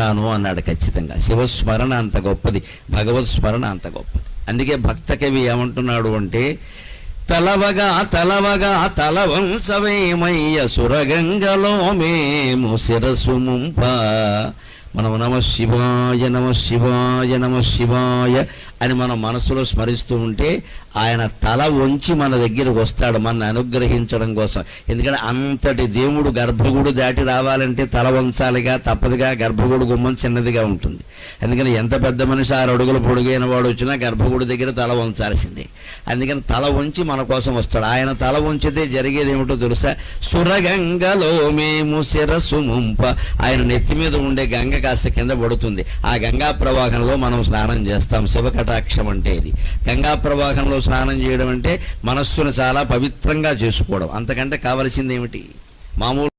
ఉన్నాను అన్నాడు. ఖచ్చితంగా శివస్మరణ అంత గొప్పది, భగవత్ స్మరణ అంత గొప్పది. అందుకే భక్త కవి ఏమంటున్నాడు అంటే, తలవగా తలవగా తలవంచవేమయ్య సురగంగలో మేము శిరసు ముంప. మనం నమ శివాయ నమ శివాయ నమ శివాయ అని మనం మనసులో స్మరిస్తూ ఉంటే ఆయన తల వంచి మన దగ్గరకు వస్తాడు, మన అనుగ్రహించడం కోసం. ఎందుకంటే అంతటి దేవుడు గర్భగుడు దాటి రావాలంటే తల వంచాలిగా, తప్పదుగా. గర్భగుడు గుమ్మం చిన్నదిగా ఉంటుంది. అందుకని ఎంత పెద్ద మనిషి 6 అడుగుల పొడుగైన వాడు వచ్చినా గర్భగుడి దగ్గర తల వంచాల్సిందే. అందుకని తల వంచి మన కోసం వస్తాడు. ఆయన తల వంచితే జరిగేది ఏమిటో తెలుసా? సురగంగలో మేము శిరస్సు ముంప. ఆయన నెత్తి మీద ఉండే గంగ కాస్త కింద పడుతుంది. ఆ గంగా ప్రవాహంలో మనం స్నానం చేస్తాం. శివకటాక్షం అంటే ఇది. గంగా ప్రవాహంలో స్నానం చేయడం అంటే మనస్సును చాలా పవిత్రంగా చేసుకోవడం. అంతకంటే కావలసింది ఏమిటి? మామూలు